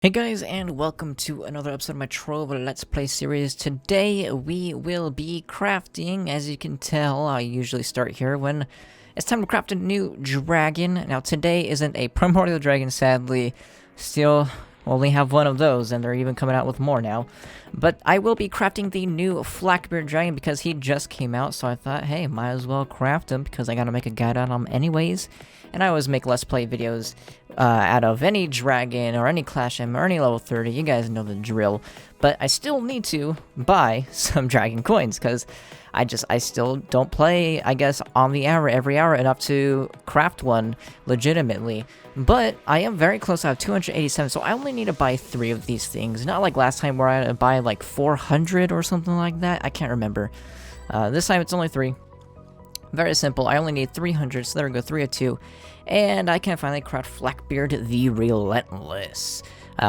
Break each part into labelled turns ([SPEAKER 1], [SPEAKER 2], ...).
[SPEAKER 1] Hey guys, and welcome to another episode of my Trove Let's Play series. Today we will be crafting. As you can tell, I usually start here when it's time to craft a new dragon. Now today isn't a primordial dragon, sadly. Still only have one of those, and they're even coming out with more now. But I will be crafting the new Flakbeard dragon because he just came out, so I thought, hey, might as well craft him because I gotta make a guide on him anyways. And I always make Let's Play videos out of any dragon or any Clash M or any level 30. You guys know the drill. But I still need to buy some dragon coins because I still don't play, I guess, on the hour, every hour enough to craft one legitimately. But I am very close. I have 287, so I only need to buy 3 of these things. Not like last time where I had to buy like 400 or something like that. I can't remember. This time it's only 3. Very simple. I only need 300, so there we go, 3 of 2. And I can finally craft Blackbeard the Relentless.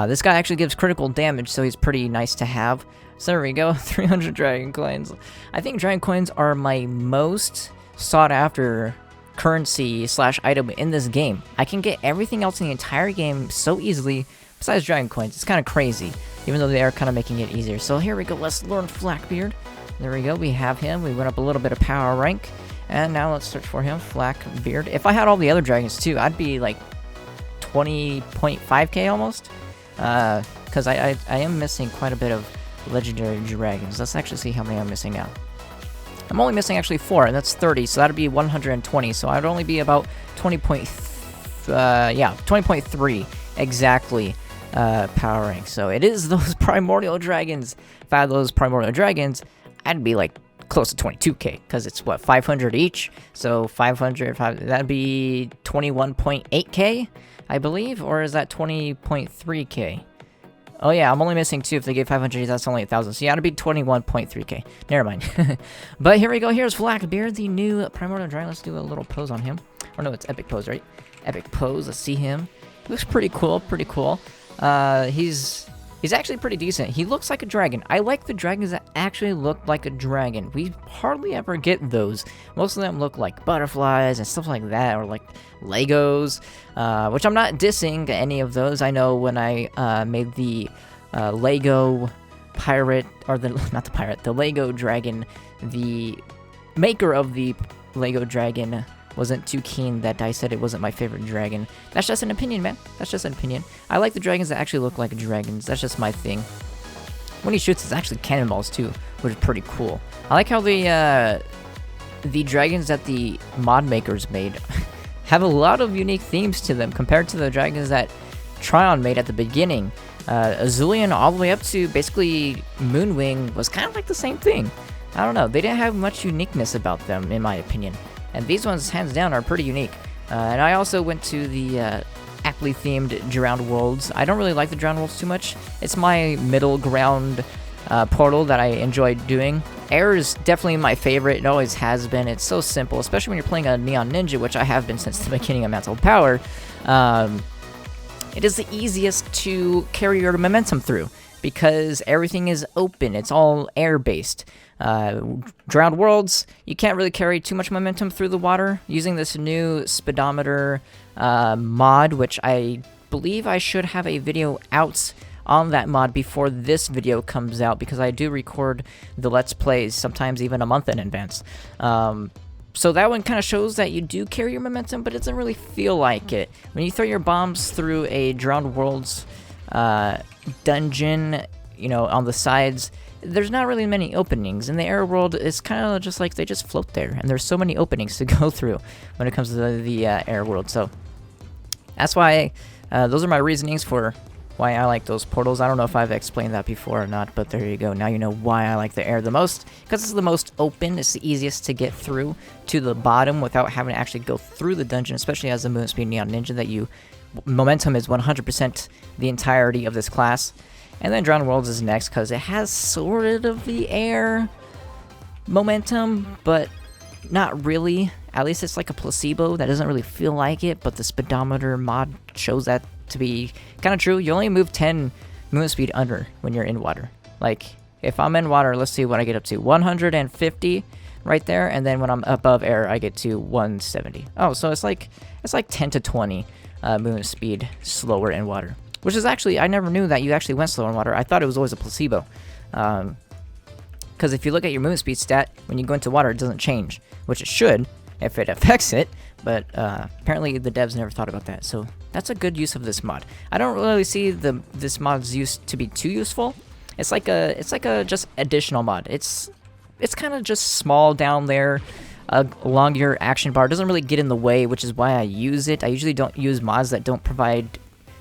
[SPEAKER 1] This guy actually gives critical damage, so he's pretty nice to have. So there we go, 300 dragon coins. I think dragon coins are my most sought after currency / item in this game. I can get everything else in the entire game so easily besides dragon coins. It's kind of crazy, even though they are kind of making it easier. So here we go, let's learn Flakbeard. There we go, we have him. We went up a little bit of power rank. And now let's search for him, Flakbeard. If I had all the other dragons too, I'd be like 20.5k almost. Because I am missing quite a bit of legendary dragons. Let's actually see how many I'm missing now. I'm only missing actually 4, and that's 30, so that'd be 120. So I'd only be about 20.3 exactly power rank. So it is those primordial dragons. If I had those primordial dragons, I'd be like close to 22k, because it's what, 500 each, so 500, that'd be 21.8k, I believe, or is that 20.3k? Oh yeah, I'm only missing 2. If they gave 500, that's only 1,000, so yeah, it'd be 21.3k. Never mind. But here we go, here's Blackbeard, the new primordial dragon. Let's do a little pose on him. Or no, it's epic pose, right? Epic pose, let's see him. He looks pretty cool, pretty cool. He's actually pretty decent. He looks like a dragon. I like the dragons that actually look like a dragon. We hardly ever get those. Most of them look like butterflies and stuff like that, or like Legos, which I'm not dissing any of those. I know when I made the Lego pirate, or the Lego dragon, the maker of the Lego dragon wasn't too keen that I said it wasn't my favorite dragon. That's just an opinion, man. That's just an opinion. I like the dragons that actually look like dragons. That's just my thing. When he shoots, it's actually cannonballs too, which is pretty cool. I like how the dragons that the mod makers made have a lot of unique themes to them compared to the dragons that Tryon made at the beginning. Azulian all the way up to basically Moonwing was kind of like the same thing. I don't know. They didn't have much uniqueness about them, in my opinion. And these ones, hands down, are pretty unique. And I also went to the aptly themed Drowned Worlds. I don't really like the Drowned Worlds too much. It's my middle ground portal that I enjoy doing. Air is definitely my favorite. It always has been. It's so simple, especially when you're playing a Neon Ninja, which I have been since the beginning of Mantle Power. It is the easiest to carry your momentum through because everything is open. It's all air-based. Drowned Worlds, you can't really carry too much momentum through the water. Using this new speedometer mod, which I believe I should have a video out on that mod before this video comes out, because I do record the Let's Plays sometimes even a month in advance. So that one kind of shows that you do carry your momentum, but it doesn't really feel like it. When you throw your bombs through a Drowned Worlds dungeon, you know, on the sides, there's not really many openings. In the air world, it's kind of just like they just float there, and there's so many openings to go through when it comes to the air world. So that's why those are my reasonings for why I like those portals. I don't know if I've explained that before or not, but there you go. Now you know why I like the air the most, because it's the most open. It's the easiest to get through to the bottom without having to actually go through the dungeon, especially as a Moon Speed Neon Ninja, that momentum is 100% the entirety of this class. And then Drowned Worlds is next because it has sort of the air momentum, but not really. At least it's like a placebo that doesn't really feel like it, but the speedometer mod shows that to be kind of true. You only move 10 movement speed under when you're in water. Like, if I'm in water, let's see what I get up to. 150 right there, and then when I'm above air, I get to 170. Oh, so it's like 10 to 20 movement speed slower in water. which is actually, I never knew that you actually went slower in water. I thought it was always a placebo. Because if you look at your movement speed stat, when you go into water, it doesn't change, which it should if it affects it, but apparently the devs never thought about that, so that's a good use of this mod. I don't really see this mod's use to be too useful. It's like a just additional mod. It's kind of just small down there along your action bar. It doesn't really get in the way, which is why I use it. I usually don't use mods that don't provide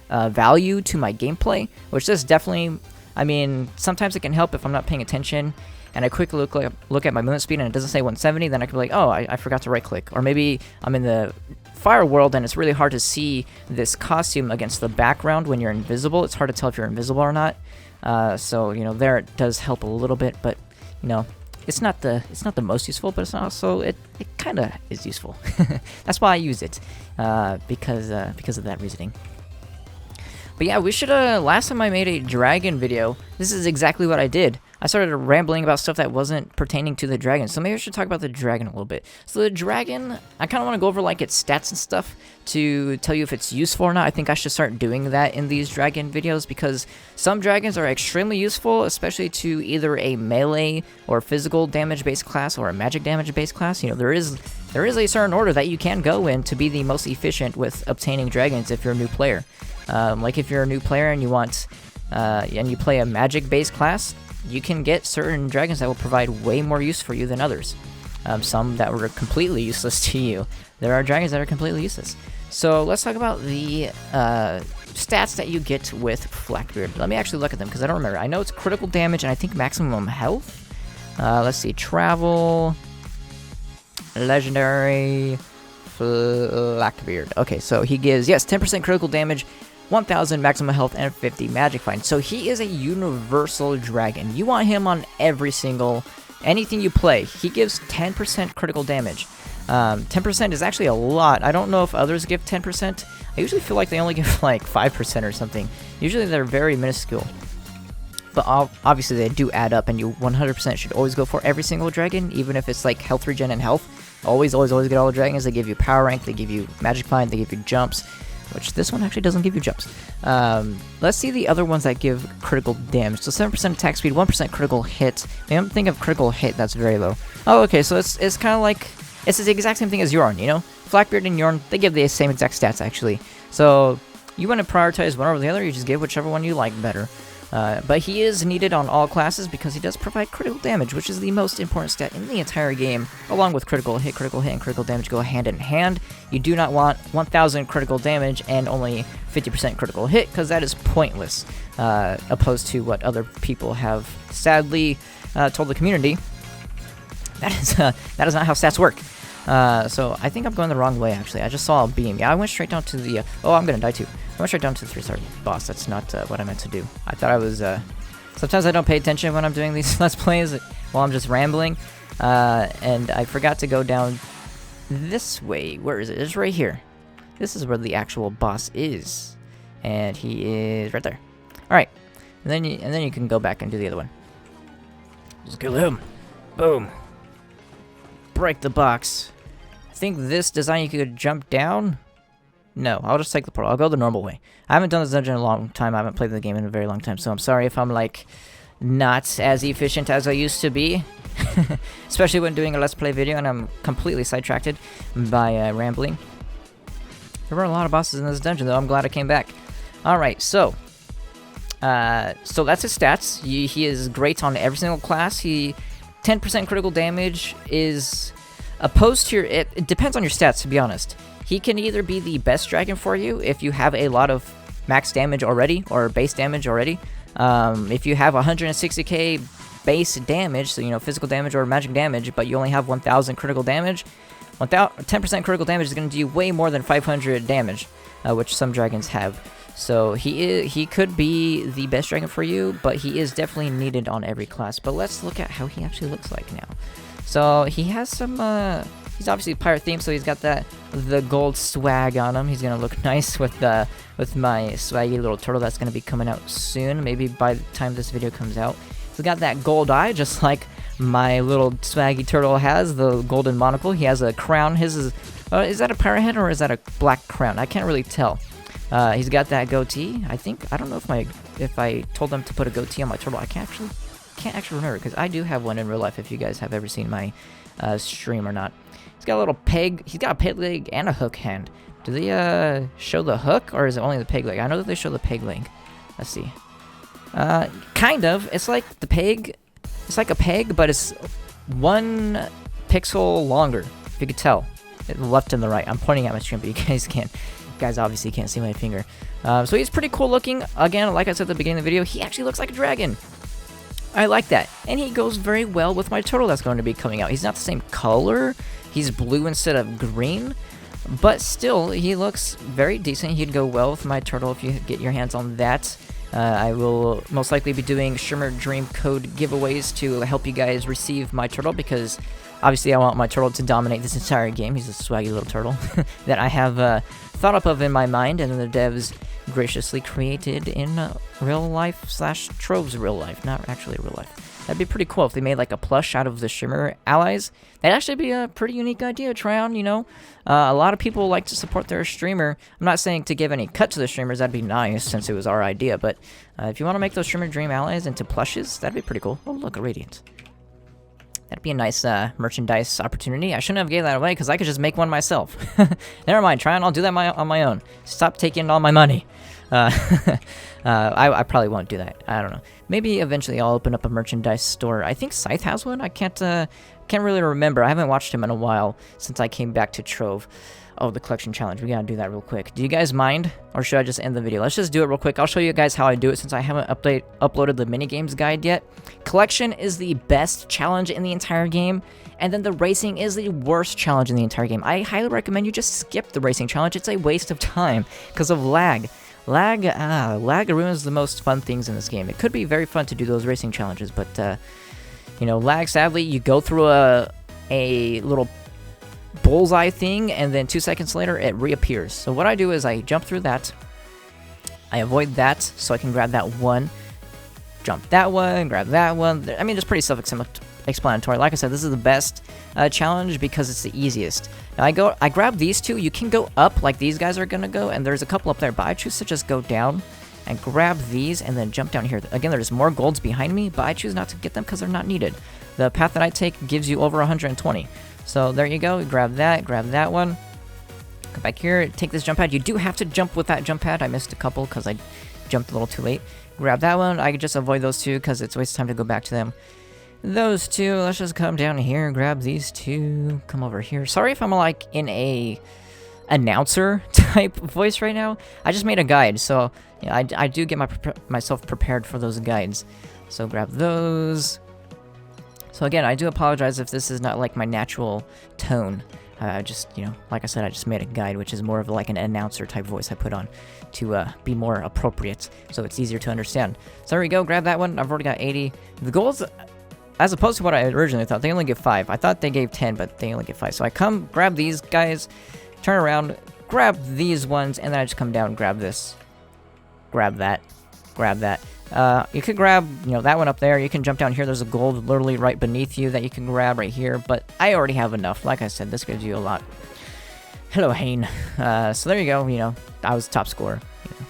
[SPEAKER 1] value to my gameplay, which this definitely, I mean, sometimes it can help if I'm not paying attention and I quickly look at my movement speed and it doesn't say 170, then I can be like, oh, I forgot to right click. Or maybe I'm in the fire world and it's really hard to see this costume against the background when you're invisible. It's hard to tell if you're invisible or not. So, you know, there it does help a little bit, but, you know, it's not the most useful, but it's also, it kind of is useful. That's why I use it, because of that reasoning. But yeah, we should, last time I made a dragon video, this is exactly what I did. I started rambling about stuff that wasn't pertaining to the dragon, so maybe I should talk about the dragon a little bit. So the dragon, I kind of want to go over like its stats and stuff to tell you if it's useful or not. I think I should start doing that in these dragon videos because some dragons are extremely useful, especially to either a melee or physical damage based class or a magic damage based class. You know, there is a certain order that you can go in to be the most efficient with obtaining dragons if you're a new player. Like if you're a new player and you want and you play a magic based class, you can get certain dragons that will provide way more use for you than others. Some that were completely useless to you. There are dragons that are completely useless. So let's talk about the stats that you get with Flakbeard. Let me actually look at them because I don't remember. I know it's critical damage and I think maximum health. Let's see. Travel. Legendary. Blackbeard. Okay, so he gives, yes, 10% critical damage, 1000 maximum health, and 50 magic find. So he is a universal dragon. You want him on every single, anything you play. He gives 10% critical damage. 10% is actually a lot. I don't know if others give 10%. I usually feel like they only give like 5% or something. Usually they're very minuscule. But obviously they do add up, and you 100% should always go for every single dragon, even if it's like health regen and health. Always get all the dragons. They give you power rank, they give you magic find, they give you jumps, which this one actually doesn't give you jumps. Let's see the other ones that give critical damage. So 7% attack speed, 1% critical hit. I don't think of critical hit, that's very low. Oh, okay, so it's kind of like, it's the exact same thing as Yorn, you know? Flakbeard and Yorn, they give the same exact stats, actually. So you want to prioritize one over the other, you just give whichever one you like better. But he is needed on all classes because he does provide critical damage, which is the most important stat in the entire game, along with critical hit, and critical damage go hand in hand. You do not want 1000 critical damage and only 50% critical hit, because that is pointless, opposed to what other people have sadly told the community. That is not how stats work. So I think I'm going the wrong way, actually. I just saw a beam. Yeah, I went straight down to the... oh, I'm gonna die too. I went straight down to the 3-star boss. That's not what I meant to do. I thought I was... sometimes I don't pay attention when I'm doing these Let's Plays while I'm just rambling. And I forgot to go down this way. Where is it? It's right here. This is where the actual boss is. And he is right there. Alright. And then you can go back and do the other one. Just kill him. Boom. Break the box. I think this design you could jump down. No, I'll just take the portal. I'll go the normal way. I haven't done this dungeon in a long time. I haven't played the game in a very long time, so I'm sorry if I'm like not as efficient as I used to be. Especially when doing a Let's Play video and I'm completely sidetracked by rambling. There were a lot of bosses in this dungeon, though. I'm glad I came back. Alright, so that's his stats. He is great on every single class. 10% critical damage is opposed to your... It depends on your stats, to be honest. He can either be the best dragon for you if you have a lot of max damage already, or base damage already. If you have 160k base damage, so, you know, physical damage or magic damage, but you only have 1000 critical damage, 10% critical damage is going to do way more than 500 damage, which some dragons have. So he could be the best dragon for you, but he is definitely needed on every class. But let's look at how he actually looks like now. So he has some, he's obviously pirate themed, so he's got the gold swag on him. He's gonna look nice with my swaggy little turtle that's gonna be coming out soon. Maybe by the time this video comes out. He's got that gold eye, just like my little swaggy turtle has, the golden monocle. He has a crown. His is that a pirate head or is that a black crown? I can't really tell. He's got that goatee. I don't know if I told them to put a goatee on my turtle. I can't actually remember, because I do have one in real life. If you guys have ever seen my stream or not, he's got a little peg. He's got a peg leg and a hook hand. Do they show the hook, or is it only the peg leg? I know that they show the peg leg. Let's see. Kind of. It's like the peg. It's like a peg, but it's 1 pixel longer. If you could tell, the left and the right. I'm pointing at my stream, but you guys can't. You guys obviously can't see my finger. So he's pretty cool looking. Again, like I said at the beginning of the video, he actually looks like a dragon. I like that, and he goes very well with my turtle that's going to be coming out. He's not the same color. He's blue instead of green, but still, he looks very decent. He'd go well with my turtle if you get your hands on that. I will most likely be doing Shimmer Dream Code giveaways to help you guys receive my turtle, because obviously I want my turtle to dominate this entire game. He's a swaggy little turtle that I have thought up of in my mind, and the devs graciously created in real life / Trove's real life, not actually real life. That'd be pretty cool if they made like a plush out of the Shimmer allies. That'd actually be a pretty unique idea to try on, you know. A lot of people like to support their streamer. I'm not saying to give any cut to the streamers, that'd be nice since it was our idea, but if you want to make those Shimmer Dream allies into plushes, that'd be pretty cool. Oh, look, a Radiant. That'd be a nice merchandise opportunity. I shouldn't have gave that away, because I could just make one myself. Never mind, try and I'll do that on my own. Stop taking all my money. I probably won't do that. I don't know. Maybe eventually I'll open up a merchandise store. I think Scythe has one. I can't really remember. I haven't watched him in a while since I came back to Trove. Oh, the collection challenge. We gotta do that real quick. Do you guys mind, or should I just end the video? Let's just do it real quick. I'll show you guys how I do it, since I haven't uploaded the minigames guide yet. Collection is the best challenge in the entire game, and then the racing is the worst challenge in the entire game. I highly recommend you just skip the racing challenge. It's a waste of time because of lag. Lag ruins the most fun things in this game. It could be very fun to do those racing challenges, but you know, lag, sadly, you go through a little bullseye thing, and then 2 seconds later it reappears. So what I do is I jump through that, I avoid that so I can grab that one, jump that one, grab that one. I mean, it's pretty self-explanatory. Like I said, this is the best challenge because it's the easiest. Now I grab these two. You can go up like these guys are gonna go, and there's a couple up there, but I choose to just go down and grab these and then jump down here. Again, there's more golds behind me, but I choose not to get them because they're not needed. The path that I take gives you over 120. So there you go. Grab that one. Come back here, take this jump pad. You do have to jump with that jump pad. I missed a couple because I jumped a little too late. Grab that one. I could just avoid those two because it's a waste of time to go back to them. Those two, let's just come down here, grab these two, come over here. Sorry if I'm like in a announcer type voice right now. I just made a guide, so yeah, I do get myself prepared for those guides. So grab those. So again, I do apologize if this is not like my natural tone. Just, you know, like I said, I just made a guide, which is more of like an announcer type voice I put on to be more appropriate, so it's easier to understand. So there we go, grab that one. I've already got 80. The goals, as opposed to what I originally thought, they only give 5. I thought they gave 10, but they only give 5. So I come, grab these guys, turn around, grab these ones, and then I just come down and grab this. Grab that. Grab that. You could grab, you know, that one up there. You can jump down here. There's a gold literally right beneath you that you can grab right here, but I already have enough. Like I said, this gives you a lot. Hello, Hane. So there you go. You know, I was top scorer. You know,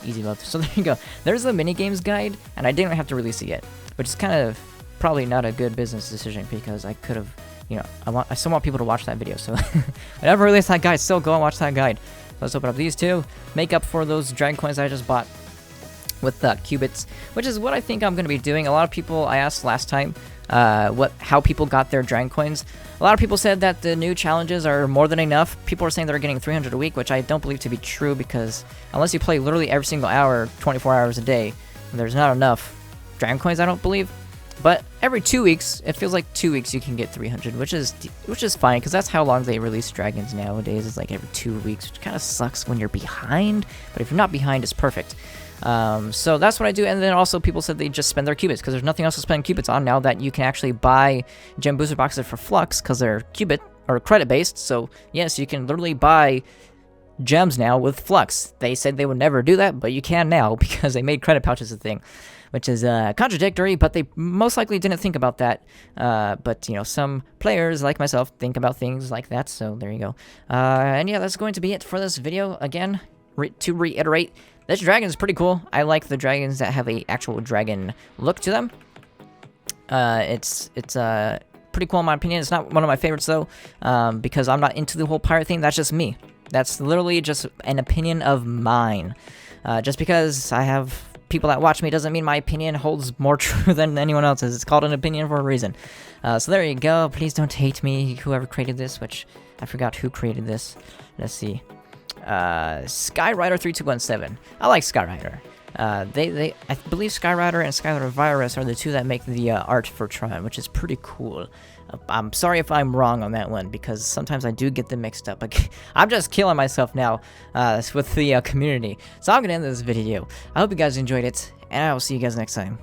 [SPEAKER 1] easy mode. So there you go. There's the minigames guide, and I didn't have to release it yet, which is kind of probably not a good business decision because I could have, you know, I still want people to watch that video. So I never released that guide. Still go and watch that guide. So let's open up these two. Make up for those dragon coins I just bought with qubits, which is what I think I'm going to be doing. A lot of people, I asked last time how people got their dragon coins. A lot of people said that the new challenges are more than enough. People are saying they're getting 300 a week, which I don't believe to be true because unless you play literally every single hour, 24 hours a day, there's not enough dragon coins, I don't believe. But every 2 weeks, it feels like 2 weeks you can get 300, which is fine because that's how long they release dragons nowadays. It's like every 2 weeks, which kind of sucks when you're behind. But if you're not behind, it's perfect. So that's what I do, and then also people said they just spend their qubits because there's nothing else to spend qubits on now that you can actually buy gem booster boxes for Flux because they're qubit or credit based. So yes, you can literally buy gems now with Flux. They said they would never do that, but you can now because they made credit pouches a thing, which is contradictory, but they most likely didn't think about that. But you know, some players like myself think about things like that, so there you go. And yeah, that's going to be it for this video. Again, to reiterate, this dragon is pretty cool. I like the dragons that have a actual dragon look to them. It's pretty cool in my opinion. It's not one of my favorites though, because I'm not into the whole pirate thing. That's just me. That's literally just an opinion of mine. Just because I have people that watch me doesn't mean my opinion holds more true than anyone else's. It's called an opinion for a reason. So there you go. Please don't hate me, whoever created this, which I forgot who created this. Let's see. Skyrider3217. I like Skyrider. I believe Skyrider and Skyrider Virus are the two that make the art for Tron, which is pretty cool. I'm sorry if I'm wrong on that one, because sometimes I do get them mixed up. I'm just killing myself now with the community. So I'm going to end this video. I hope you guys enjoyed it, and I will see you guys next time.